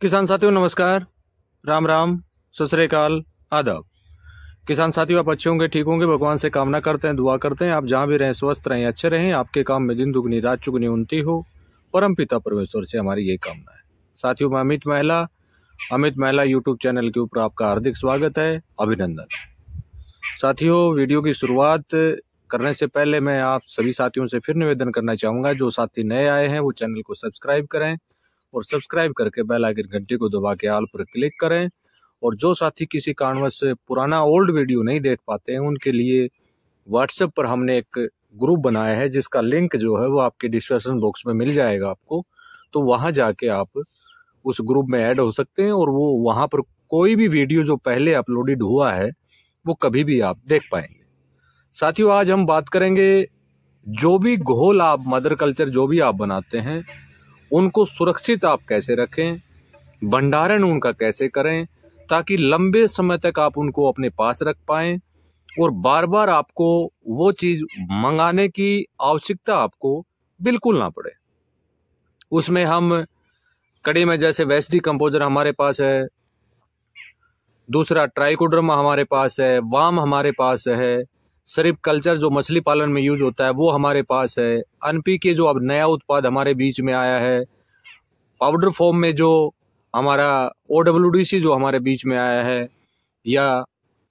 किसान साथियों नमस्कार, राम राम, सत श्री अकाल, आदाब। किसान साथियों आप अच्छे होंगे, ठीक होंगे, भगवान से कामना करते हैं, दुआ करते हैं आप जहां भी रहें स्वस्थ रहें, अच्छे रहें, आपके काम में दिन दुगनी रात चुगनी उन्नति हो। परम पिता परमेश्वर से हमारी यही कामना है। साथियों मैं अमित महिला यूट्यूब चैनल के ऊपर आपका हार्दिक स्वागत है, अभिनंदन। साथियों वीडियो की शुरुआत करने से पहले मैं आप सभी साथियों से फिर निवेदन करना चाहूंगा, जो साथी नए आए हैं वो चैनल को सब्सक्राइब करें और सब्सक्राइब करके बेल आइकन घंटी को दबा के ऑल पर क्लिक करें। और जो साथी किसी कारणवश पुराना ओल्ड वीडियो नहीं देख पाते हैं उनके लिए व्हाट्सएप पर हमने एक ग्रुप बनाया है, जिसका लिंक जो है वो आपके डिस्क्रिप्शन बॉक्स में मिल जाएगा आपको। तो वहां जाके आप उस ग्रुप में ऐड हो सकते हैं और वो वहां पर कोई भी वीडियो जो पहले अपलोडेड हुआ है वो कभी भी आप देख पाएंगे। साथियों आज हम बात करेंगे, जो भी घोल आप मदर कल्चर जो भी आप बनाते हैं उनको सुरक्षित आप कैसे रखें, भंडारण उनका कैसे करें ताकि लंबे समय तक आप उनको अपने पास रख पाएं और बार बार आपको वो चीज मंगाने की आवश्यकता आपको बिल्कुल ना पड़े। उसमें हम कड़ी में जैसे वेस्टी कंपोजर हमारे पास है, दूसरा ट्राइकोडर्मा हमारे पास है, वाम हमारे पास है, सरिप कल्चर जो मछली पालन में यूज होता है वो हमारे पास है, एनपीके जो अब नया उत्पाद हमारे बीच में आया है, पाउडर फॉर्म में जो हमारा ओडब्ल्यूडीसी जो हमारे बीच में आया है, या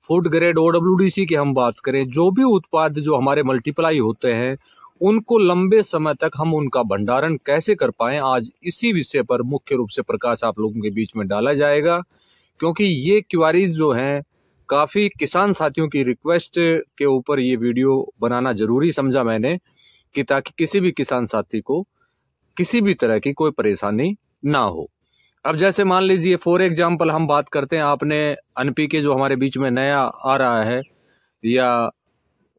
फूड ग्रेड ओडब्ल्यूडीसी की हम बात करें, जो भी उत्पाद जो हमारे मल्टीप्लाई होते हैं उनको लंबे समय तक हम उनका भंडारण कैसे कर पाएं, आज इसी विषय पर मुख्य रूप से प्रकाश आप लोगों के बीच में डाला जाएगा। क्योंकि ये क्वेरीज जो हैं काफी किसान साथियों की रिक्वेस्ट के ऊपर ये वीडियो बनाना जरूरी समझा मैंने, कि ताकि किसी भी किसान साथी को किसी भी तरह की कोई परेशानी ना हो। अब जैसे मान लीजिए फॉर एग्जांपल हम बात करते हैं, आपने एनपीके जो हमारे बीच में नया आ रहा है या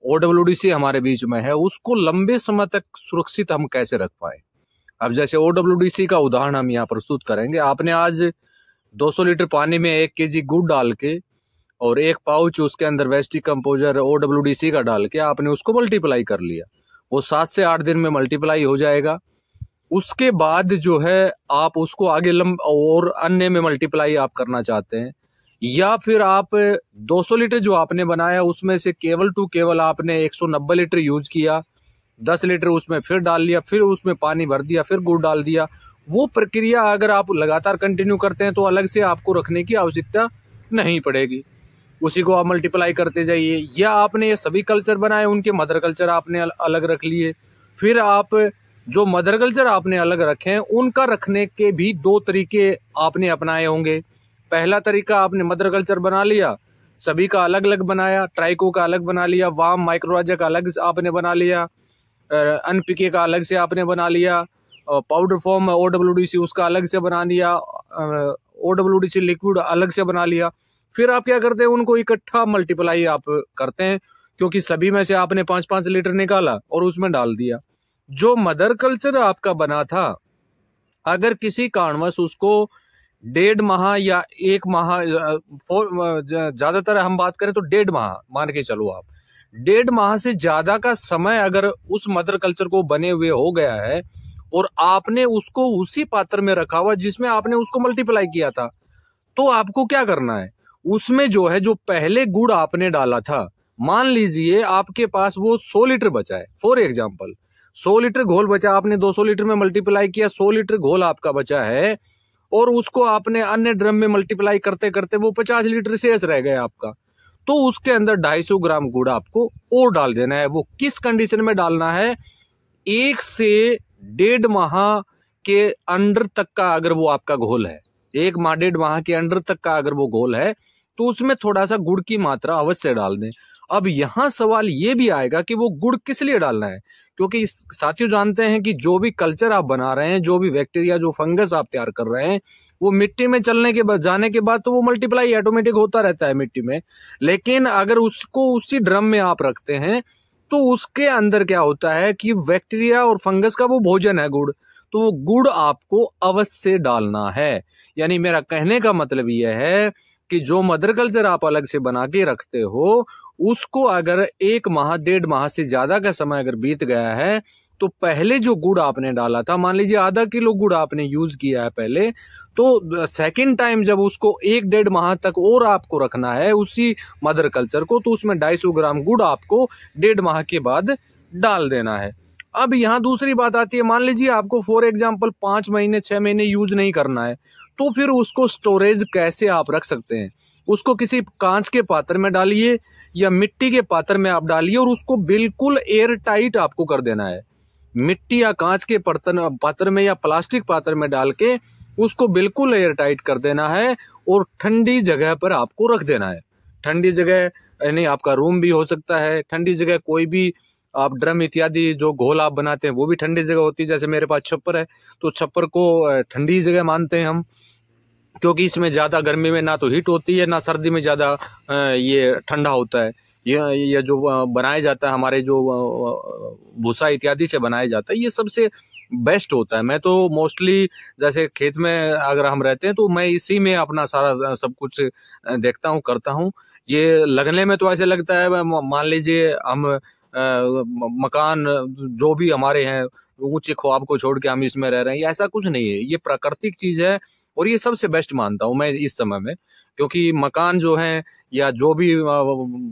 ओडब्ल्यूडीसी हमारे बीच में है, उसको लंबे समय तक सुरक्षित हम कैसे रख पाए। अब जैसे ओडब्ल्यूडीसी का उदाहरण हम यहाँ प्रस्तुत करेंगे। आपने आज 200 लीटर पानी में 1 केजी गुड़ डाल के और एक पाउच उसके अंदर वेस्टी कंपोजर ओडब्ल्यूडीसी का डाल के आपने उसको मल्टीप्लाई कर लिया, वो 7 से 8 दिन में मल्टीप्लाई हो जाएगा। उसके बाद जो है आप उसको आगे और अन्य में मल्टीप्लाई आप करना चाहते हैं, या फिर आप 200 लीटर जो आपने बनाया उसमें से केवल आपने 190 लीटर यूज किया, 10 लीटर उसमें फिर डाल लिया, फिर उसमें पानी भर दिया, फिर गुड़ डाल दिया। वो प्रक्रिया अगर आप लगातार कंटिन्यू करते हैं तो अलग से आपको रखने की आवश्यकता नहीं पड़ेगी, उसी को आप मल्टीप्लाई करते जाइए। या आपने ये सभी कल्चर बनाए, उनके मदर कल्चर आपने अलग रख लिए, फिर आप जो मदर कल्चर आपने अलग रखे हैं उनका रखने के भी 2 तरीके आपने अपनाए होंगे। पहला तरीका, आपने मदर कल्चर बना लिया, सभी का अलग अलग बनाया, ट्राइको का अलग बना लिया, वाम माइक्रोराजा का अलग आपने बना लिया, एनपीके का अलग से आपने बना लिया, पाउडर फॉर्म ओडब्ल्यूडीसी उसका अलग से बना लिया, ओडब्ल्यूडीसी लिक्विड अलग से बना लिया। फिर आप क्या करते हैं, उनको इकट्ठा मल्टीप्लाई आप करते हैं, क्योंकि सभी में से आपने 5-5 लीटर निकाला और उसमें डाल दिया। जो मदर कल्चर आपका बना था, अगर किसी कारणवश उसको 1.5 माह या 1 माह, ज्यादातर हम बात करें तो 1.5 माह मान के चलो आप, 1.5 माह से ज्यादा का समय अगर उस मदर कल्चर को बने हुए हो गया है और आपने उसको उसी पात्र में रखा हुआ जिसमें आपने उसको मल्टीप्लाई किया था, तो आपको क्या करना है, उसमें जो है जो पहले गुड़ आपने डाला था, मान लीजिए आपके पास वो 100 लीटर बचा है, फॉर एग्जांपल 100 लीटर घोल बचा, आपने 200 लीटर में मल्टीप्लाई किया, 100 लीटर घोल आपका बचा है और उसको आपने अन्य ड्रम में मल्टीप्लाई करते करते वो 50 लीटर शेष रह गया आपका, तो उसके अंदर 250 ग्राम गुड़ आपको और डाल देना है। वो किस कंडीशन में डालना है, 1 से 1.5 माह के अंडर तक का अगर वो आपका घोल है, 1 माह 1.5 माह के अंडर तक का अगर वो घोल है तो उसमें थोड़ा सा गुड़ की मात्रा अवश्य डाल दें। अब यहाँ सवाल ये भी आएगा कि वो गुड़ किस लिए डालना है, क्योंकि साथियों जानते हैं कि जो भी कल्चर आप बना रहे हैं, जो भी बैक्टीरिया जो फंगस आप तैयार कर रहे हैं, वो मिट्टी में चलने के बाद जाने के बाद तो वो मल्टीप्लाई ऑटोमेटिक होता रहता है मिट्टी में। लेकिन अगर उसको उसी ड्रम में आप रखते हैं तो उसके अंदर क्या होता है कि बैक्टीरिया और फंगस का वो भोजन है गुड़, तो वो गुड़ आपको अवश्य डालना है। यानी मेरा कहने का मतलब यह है कि जो मदर कल्चर आप अलग से बना के रखते हो, उसको अगर 1 माह 1.5 माह से ज्यादा का समय अगर बीत गया है तो पहले जो गुड़ आपने डाला था, मान लीजिए आधा किलो गुड़ आपने यूज किया है पहले, तो सेकंड टाइम जब उसको 1-1.5 माह तक और आपको रखना है उसी मदर कल्चर को, तो उसमें 250 ग्राम गुड़ आपको 1.5 माह के बाद डाल देना है। अब यहाँ दूसरी बात आती है, मान लीजिए आपको फॉर एग्जाम्पल 5 महीने 6 महीने यूज नहीं करना है, तो फिर उसको स्टोरेज कैसे आप रख सकते हैं? उसको किसी कांच के पात्र में डालिए या मिट्टी के पात्र में आप डालिए और उसको बिल्कुल एयर टाइट आपको कर देना है। मिट्टी या कांच के पात्र में या प्लास्टिक पात्र में डाल के उसको बिल्कुल एयर टाइट कर देना है और ठंडी जगह पर आपको रख देना है। ठंडी जगह यानी आपका रूम भी हो सकता है, ठंडी जगह कोई भी आप ड्रम इत्यादि जो घोल आप बनाते हैं वो भी ठंडी जगह होती है। जैसे मेरे पास छप्पर है, तो छप्पर को ठंडी जगह मानते हैं हम, क्योंकि इसमें ज्यादा गर्मी में ना तो हीट होती है ना सर्दी में ज्यादा ये ठंडा होता है। ये जो बनाया जाता है हमारे जो भूसा इत्यादि से बनाया जाता है, ये सबसे बेस्ट होता है। मैं तो मोस्टली जैसे खेत में अगर हम रहते हैं तो मैं इसी में अपना सारा सब कुछ देखता हूँ, करता हूँ। ये लगने में तो ऐसे लगता है मान लीजिए हम मकान जो भी हमारे हैं ऊंचे ख्वाब को छोड़ के हम इसमें रह रहे हैं, ऐसा कुछ नहीं है। ये प्राकृतिक चीज है और ये सबसे बेस्ट मानता हूं मैं इस समय में, क्योंकि मकान जो है या जो भी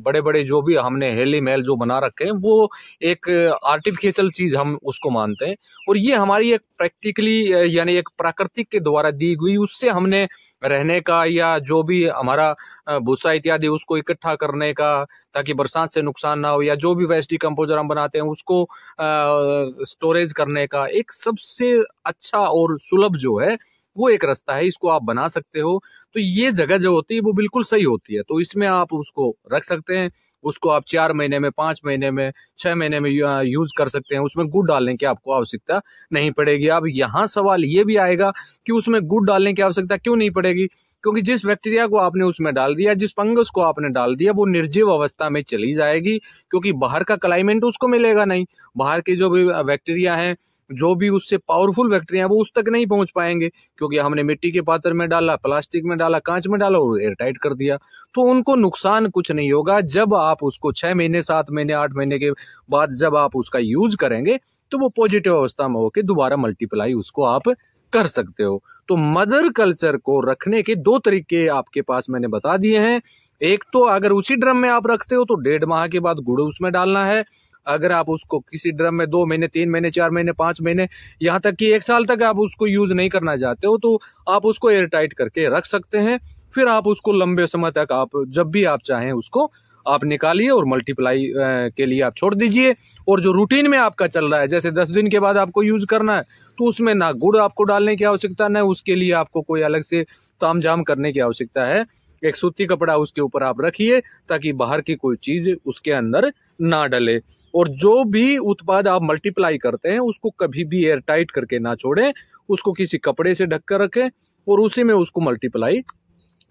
बड़े बड़े जो भी हमने हेली महल जो बना रखे हैं वो एक आर्टिफिशियल चीज हम उसको मानते हैं। और ये हमारी एक प्रैक्टिकली यानी एक प्राकृतिक के द्वारा दी गई, उससे हमने रहने का या जो भी हमारा भूसा इत्यादि उसको इकट्ठा करने का ताकि बरसात से नुकसान ना हो, या जो भी वेस्ट डिकम्पोजर हम बनाते हैं उसको स्टोरेज करने का एक सबसे अच्छा और सुलभ जो है वो एक रास्ता है। इसको आप बना सकते हो। तो ये जगह जो होती है वो बिल्कुल सही होती है, तो इसमें आप उसको रख सकते हैं। उसको आप 4 महीने में, 5 महीने में, 6 महीने में यूज कर सकते हैं। उसमें गुड़ डालने की आपको आवश्यकता नहीं पड़ेगी। अब यहाँ सवाल ये भी आएगा कि उसमें गुड़ डालने की आवश्यकता क्यों नहीं पड़ेगी? क्योंकि जिस बैक्टीरिया को आपने उसमें डाल दिया, जिस फंगस को आपने डाल दिया, वो निर्जीव अवस्था में चली जाएगी, क्योंकि बाहर का क्लाइमेट उसको मिलेगा नहीं। बाहर के जो भी बैक्टीरिया हैं, जो भी उससे पावरफुल बैक्टीरिया वो उस तक नहीं पहुंच पाएंगे, क्योंकि हमने मिट्टी के पात्र में डाला, प्लास्टिक में डाला, कांच में डाला और एयर टाइट कर दिया। तो उनको नुकसान कुछ नहीं होगा। जब आप उसको 6 महीने, 7 महीने, 8 महीने के बाद जब आप उसका यूज करेंगे तो वो पॉजिटिव अवस्था में होकर दोबारा मल्टीप्लाई उसको आप कर सकते हो। तो मदर कल्चर को रखने के 2 तरीके आपके पास मैंने बता दिए हैं। एक तो अगर उसी ड्रम में आप रखते हो तो 1.5 माह के बाद गुड़ उसमें डालना है। अगर आप उसको किसी ड्रम में 2 महीने, 3 महीने, 4 महीने, 5 महीने, यहाँ तक कि 1 साल तक आप उसको यूज नहीं करना चाहते हो तो आप उसको एयर टाइट करके रख सकते हैं। फिर आप उसको लंबे समय तक आप जब भी आप चाहें उसको आप निकालिए और मल्टीप्लाई के लिए आप छोड़ दीजिए। और जो रूटीन में आपका चल रहा है, जैसे 10 दिन के बाद आपको यूज करना है, तो उसमें ना गुड़ आपको डालने की आवश्यकता, ना उसके लिए आपको कोई अलग से तामझाम करने की आवश्यकता है। एक सूती कपड़ा उसके ऊपर आप रखिए ताकि बाहर की कोई चीज उसके अंदर ना डले। और जो भी उत्पाद आप मल्टीप्लाई करते हैं उसको कभी भी एयर टाइट करके ना छोड़ें, उसको किसी कपड़े से ढक कर रखें और उसी में उसको मल्टीप्लाई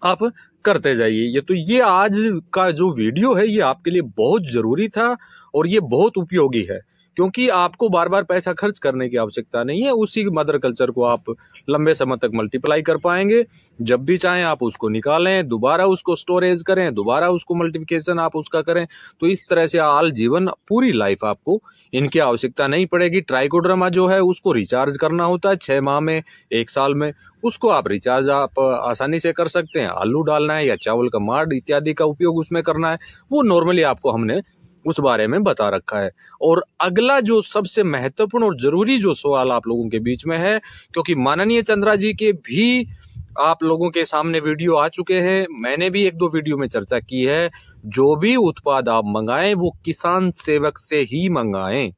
आप करते जाइए। ये आज का जो वीडियो है ये आपके लिए बहुत जरूरी था और ये बहुत उपयोगी है, क्योंकि आपको बार बार पैसा खर्च करने की आवश्यकता नहीं है। उसी मदर कल्चर को आप लंबे समय तक मल्टीप्लाई कर पाएंगे। जब भी चाहें आप उसको निकालें, दोबारा उसको स्टोरेज करें, दोबारा उसको मल्टीप्लिकेशन आप उसका करें। तो इस तरह से आल जीवन पूरी लाइफ आपको इनकी आवश्यकता नहीं पड़ेगी। ट्राइकोडर्मा जो है उसको रिचार्ज करना होता है 6 माह में, 1 साल में, उसको आप रिचार्ज आप आसानी से कर सकते हैं। आलू डालना है या चावल का माड़ इत्यादि का उपयोग उसमें करना है, वो नॉर्मली आपको हमने उस बारे में बता रखा है। और अगला जो सबसे महत्वपूर्ण और जरूरी जो सवाल आप लोगों के बीच में है, क्योंकि माननीय चंद्रा जी के भी आप लोगों के सामने वीडियो आ चुके हैं, मैंने भी 1-2 वीडियो में चर्चा की है, जो भी उत्पाद आप मंगाएं वो किसान सेवक से ही मंगाएं।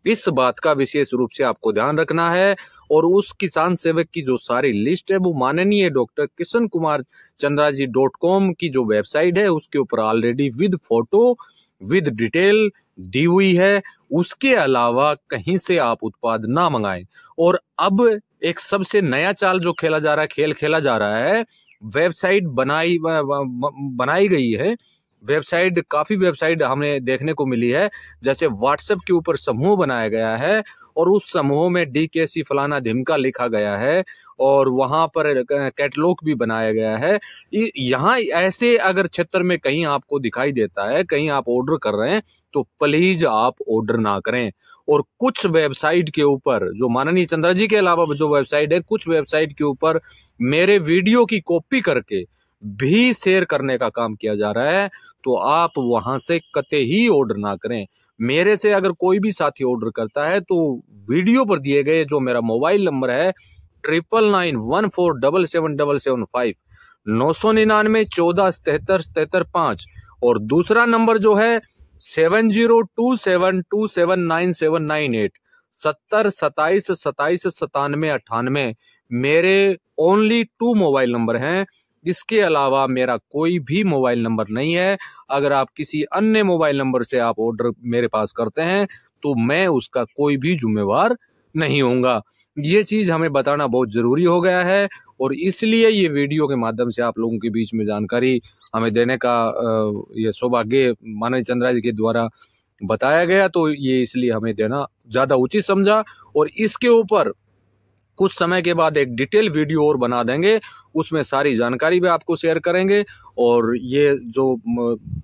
इस बात का विशेष रूप से आपको ध्यान रखना है। और उस किसान सेवक की जो सारी लिस्ट है वो माननीय डॉक्टर किशन कुमार चंद्रा जी .com की जो वेबसाइट है उसके ऊपर already with photo with detail दी हुई है। उसके अलावा कहीं से आप उत्पाद ना मंगाएं। और अब एक सबसे नया चाल जो खेला जा रहा है, खेल खेला जा रहा है, वेबसाइट बनाई गई है। वेबसाइट, काफी वेबसाइट हमें देखने को मिली है, जैसे व्हाट्सएप के ऊपर समूह बनाया गया है और उस समूह में DKC फलाना ढिमका लिखा गया है और वहां पर कैटलॉग भी बनाया गया है। यहाँ ऐसे अगर क्षेत्र में कहीं आपको दिखाई देता है, कहीं आप ऑर्डर कर रहे हैं, तो प्लीज आप ऑर्डर ना करें। और कुछ वेबसाइट के ऊपर, जो माननीय चंद्रा जी के अलावा जो वेबसाइट है, कुछ वेबसाइट के ऊपर मेरे वीडियो की कॉपी करके भी शेयर करने का काम किया जा रहा है। तो आप वहां से कतई ही ऑर्डर ना करें। मेरे से अगर कोई भी साथी ऑर्डर करता है तो वीडियो पर दिए गए जो मेरा मोबाइल नंबर है 9991477775 999147775 और दूसरा नंबर जो है 7027279798 7027279798 मेरे ओनली 2 मोबाइल नंबर हैं। इसके अलावा मेरा कोई भी मोबाइल नंबर नहीं है। अगर आप किसी अन्य मोबाइल नंबर से आप ऑर्डर मेरे पास करते हैं तो मैं उसका कोई भी जिम्मेवार नहीं होऊंगा। ये चीज हमें बताना बहुत जरूरी हो गया है और इसलिए ये वीडियो के माध्यम से आप लोगों के बीच में जानकारी हमें देने का ये सौभाग्य माननीय चंद्रा जी के द्वारा बताया गया। तो ये इसलिए हमें देना ज्यादा उचित समझा और इसके ऊपर कुछ समय के बाद एक डिटेल वीडियो और बना देंगे, उसमें सारी जानकारी भी आपको शेयर करेंगे। और ये जो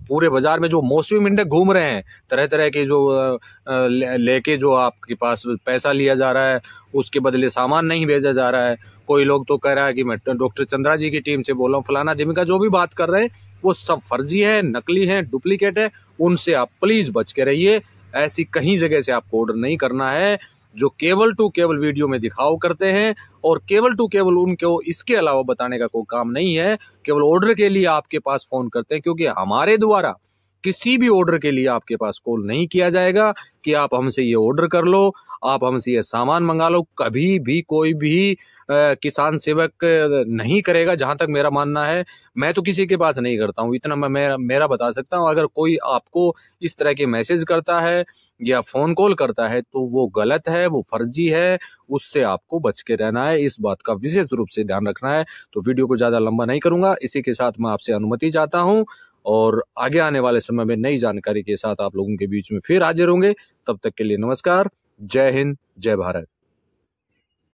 पूरे बाजार में जो मौसमी मेंढक घूम रहे हैं, तरह तरह के जो लेके जो आपके पास पैसा लिया जा रहा है, उसके बदले सामान नहीं भेजा जा रहा है। कोई लोग तो कह रहा है कि मैं डॉक्टर चंद्रा जी की टीम से बोल रहा हूँ, फलाना धिमिका, जो भी बात कर रहे हैं वो सब फर्जी है, नकली है, डुप्लीकेट है। उनसे आप प्लीज बच के रहिए। ऐसी कहीं जगह से आपको ऑर्डर नहीं करना है जो केवल टू केवल वीडियो में दिखाओ करते हैं और केवल टू केवल उनको इसके अलावा बताने का कोई काम नहीं है। केवल ऑर्डर के लिए आपके पास फोन करते हैं, क्योंकि हमारे द्वारा किसी भी ऑर्डर के लिए आपके पास कॉल नहीं किया जाएगा कि आप हमसे ये ऑर्डर कर लो, आप हमसे ये सामान मंगा लो। कभी भी कोई भी किसान सेवक नहीं करेगा, जहां तक मेरा मानना है। मैं तो किसी के पास नहीं करता हूं, इतना मैं मेरा बता सकता हूं। अगर कोई आपको इस तरह के मैसेज करता है या फोन कॉल करता है तो वो गलत है, वो फर्जी है, उससे आपको बच के रहना है। इस बात का विशेष रूप से ध्यान रखना है। तो वीडियो को ज्यादा लंबा नहीं करूंगा, इसी के साथ मैं आपसे अनुमति चाहता हूं और आगे आने वाले समय में नई जानकारी के साथ आप लोगों के बीच में फिर हाजिर होंगे। तब तक के लिए नमस्कार, जय हिंद, जय भारत।